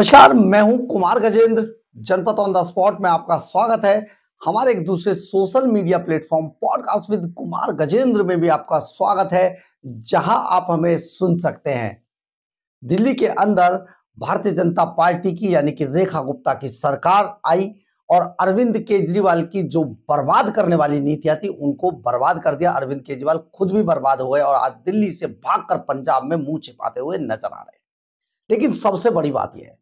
नमस्कार, मैं हूं कुमार गजेंद्र। जनपद ऑन द स्पॉट में आपका स्वागत है। हमारे एक दूसरे social media platform podcast with Kumar Gajendra में भी आपका स्वागत है, जहां आप हमें सुन सकते हैं। दिल्ली के अंदर भारतीय जनता पार्टी की यानी कि रेखा गुप्ता की सरकार आई और अरविंद केजरीवाल की जो बर्बाद करने वाली नीतियां थी उनको बर्बाद कर दिया। अरविंद केजरीवाल खुद भी बर्बाद हो गए और आज दिल्ली से भागकर पंजाब में मुंह छिपाते हुए नजर आ रहे हैं। लेकिन सबसे बड़ी बात यह है,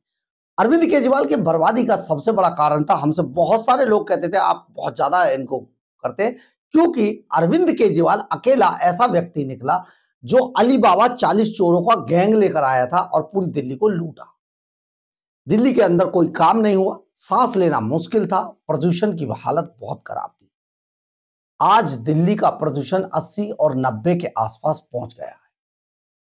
अरविंद केजरीवाल की बर्बादी का सबसे बड़ा कारण था, हमसे बहुत सारे लोग कहते थे आप बहुत ज्यादा इनको करते हैं, क्योंकि अरविंद केजरीवाल अकेला ऐसा व्यक्ति निकला जो अलीबाबा 40 चोरों का गैंग लेकर आया था और पूरी दिल्ली को लूटा। दिल्ली के अंदर कोई काम नहीं हुआ, सांस लेना मुश्किल था, प्रदूषण की हालत बहुत खराब थी। आज दिल्ली का प्रदूषण 80 और 90 के आसपास पहुंच गया है।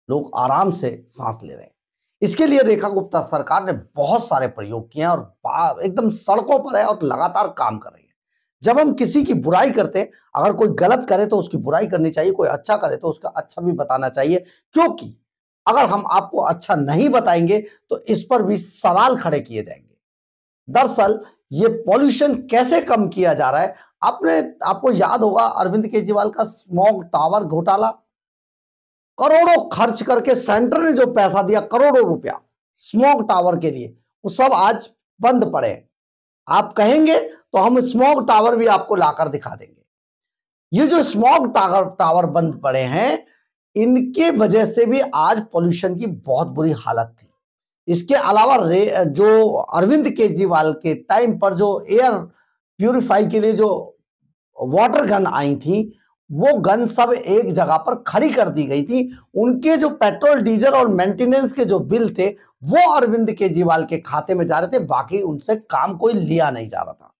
लोग आराम से सांस ले रहे हैं। इसके लिए रेखा गुप्ता सरकार ने बहुत सारे प्रयोग किए हैं और एकदम सड़कों पर है और लगातार काम कर रही है। जब हम किसी की बुराई करते हैं, अगर कोई गलत करे तो उसकी बुराई करनी चाहिए, कोई अच्छा करे तो उसका अच्छा भी बताना चाहिए, क्योंकि अगर हम आपको अच्छा नहीं बताएंगे तो इस पर भी सवाल खड़े किए जाएंगे। दरअसल ये पॉल्यूशन कैसे कम किया जा रहा है, आपको याद होगा अरविंद केजरीवाल का स्मॉग टावर घोटाला। करोड़ों खर्च करके सेंटर ने जो पैसा दिया, करोड़ों रुपया स्मॉग टावर के लिए, वो सब आज बंद पड़े हैं। आप कहेंगे तो हम स्मॉग टावर भी आपको लाकर दिखा देंगे। ये जो स्मॉग टावर बंद पड़े हैं, इनके वजह से भी आज पॉल्यूशन की बहुत बुरी हालत थी। इसके अलावा जो अरविंद केजरीवाल के टाइम पर जो एयर प्यूरिफाई के लिए जो वाटर गन आई थी, वो गन सब एक जगह पर खड़ी कर दी गई थी। उनके जो पेट्रोल डीजल और मेंटेनेंस के जो बिल थे वो अरविंद केजरीवाल के खाते में जा रहे थे, बाकी उनसे काम कोई लिया नहीं जा रहा था।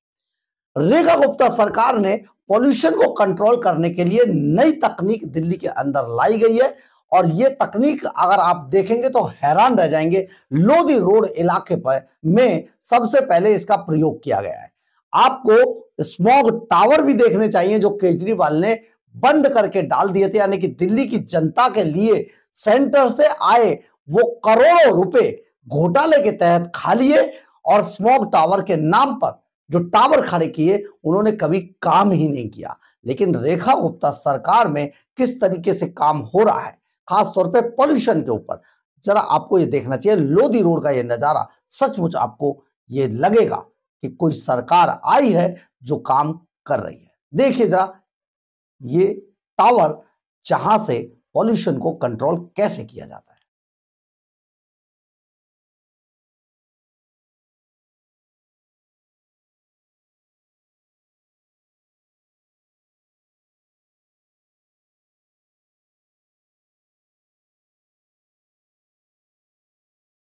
रेखा गुप्ता सरकार ने पॉल्यूशन को कंट्रोल करने के लिए नई तकनीक दिल्ली के अंदर लाई गई है और ये तकनीक अगर आप देखेंगे तो हैरान रह जाएंगे। लोधी रोड इलाके पर में सबसे पहले इसका प्रयोग किया गया है। आपको स्मॉग टावर भी देखने चाहिए जो केजरीवाल ने बंद करके डाल दिए थे, यानी कि दिल्ली की जनता के लिए सेंटर से आए वो करोड़ों रुपए घोटाले के तहत खा लिए और स्मॉग टावर के नाम पर जो टावर खड़े किए उन्होंने कभी काम ही नहीं किया। लेकिन रेखा गुप्ता सरकार में किस तरीके से काम हो रहा है, खासतौर पे पॉल्यूशन के ऊपर, जरा आपको ये देखना चाहिए। लोधी रोड का ये नजारा सचमुच आपको ये लगेगा कि कोई सरकार आई है जो काम कर रही है। देखिए जरा ये टावर जहां से पॉल्यूशन को कंट्रोल कैसे किया जाता है।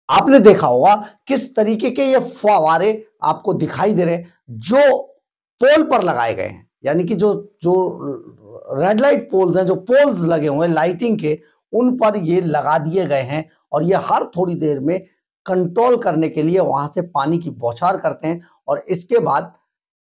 आपने देखा होगा किस तरीके के ये फव्वारे आपको दिखाई दे रहे हैं जो पोल पर लगाए गए हैं, यानी कि जो जो रेड लाइट पोल्स हैं, जो पोल्स लगे हुए हैं लाइटिंग के, उन पर ये लगा दिए गए हैं और ये हर थोड़ी देर में कंट्रोल करने के लिए वहां से पानी की बौछार करते हैं। और इसके बाद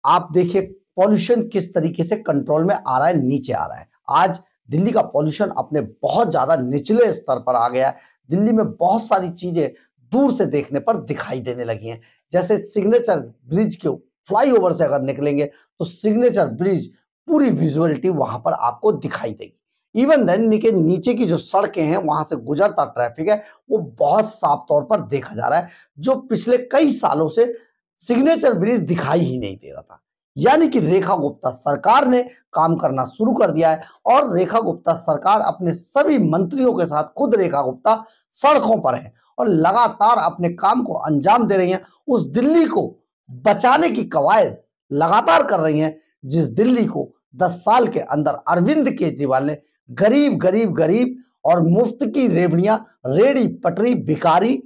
आप देखिए पॉल्यूशन किस तरीके से कंट्रोल में आ रहा है, नीचे आ रहा है। आज दिल्ली का पॉल्यूशन अपने बहुत ज्यादा निचले स्तर पर आ गया है। दिल्ली में बहुत सारी चीजें दूर से देखने पर दिखाई देने लगी हैं, जैसे सिग्नेचर ब्रिज के फ्लाईओवर से अगर निकलेंगे तो सिग्नेचर ब्रिज पूरी विजुअलिटी वहां पर आपको दिखाई देगी। इवन देन नीचे की जो सड़कें हैं वहां से गुजरता ट्रैफिक है वो बहुत साफ तौर पर देखा जा रहा है, जो पिछले कई सालों से सिग्नेचर ब्रिज दिखाई ही नहीं दे रहा था। यानी कि रेखा गुप्ता सरकार ने काम करना शुरू कर दिया है और रेखा गुप्ता सरकार अपने सभी मंत्रियों के साथ खुद रेखा गुप्ता सड़कों पर है और लगातार अपने काम को अंजाम दे रही हैं। उस दिल्ली को बचाने की कवायद लगातार कर रही हैं जिस दिल्ली को 10 साल के अंदर अरविंद केजरीवाल ने गरीब गरीब गरीब और मुफ्त की रेवड़ियां, रेड़ी पटरी भिखारी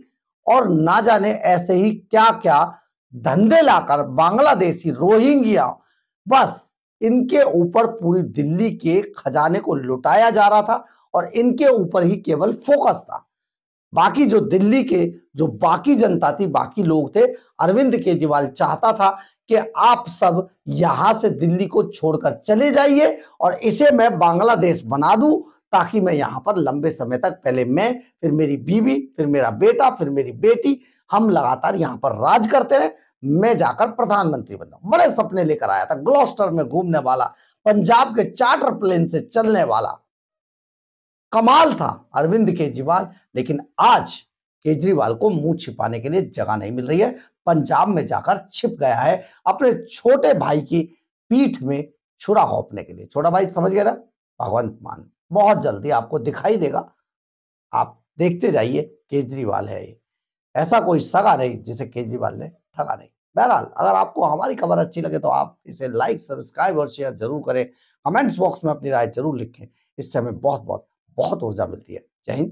और ना जाने ऐसे ही क्या क्या धंधे लाकर बांग्लादेशी, रोहिंग्या, बस इनके ऊपर पूरी दिल्ली के खजाने को लुटाया जा रहा था और इनके ऊपर ही केवल फोकस था। बाकी जो दिल्ली के जो बाकी जनता थी, बाकी लोग थे, अरविंद केजरीवाल चाहता था कि आप सब यहां से दिल्ली को छोड़कर चले जाइए और इसे मैं बांग्लादेश बना दूं, ताकि मैं यहां पर लंबे समय तक, पहले मैं, फिर मेरी बीवी, फिर मेरा बेटा, फिर मेरी बेटी, हम लगातार यहां पर राज करते रहे, मैं जाकर प्रधानमंत्री बन जाऊं। बड़े सपने लेकर आया था, ग्लॉस्टर में घूमने वाला, पंजाब के चार्टर प्लेन से चलने वाला, कमाल था अरविंद केजरीवाल। लेकिन आज केजरीवाल को मुंह छिपाने के लिए जगह नहीं मिल रही है, पंजाब में जाकर छिप गया है अपने छोटे भाई की पीठ में छुरा घोंपने के लिए। छोटा भाई समझ गया ना, भगवंत मान, बहुत जल्दी आपको दिखाई देगा, आप देखते जाइए। केजरीवाल है ये, ऐसा कोई सगा नहीं जिसे केजरीवाल ने ठगा नहीं। बहरहाल, अगर आपको हमारी खबर अच्छी लगे तो आप इसे लाइक, सब्सक्राइब और शेयर जरूर करें। कमेंट्स बॉक्स में अपनी राय जरूर लिखें, इससे हमें बहुत बहुत बहुत ऊर्जा मिलती है। जय हिंद।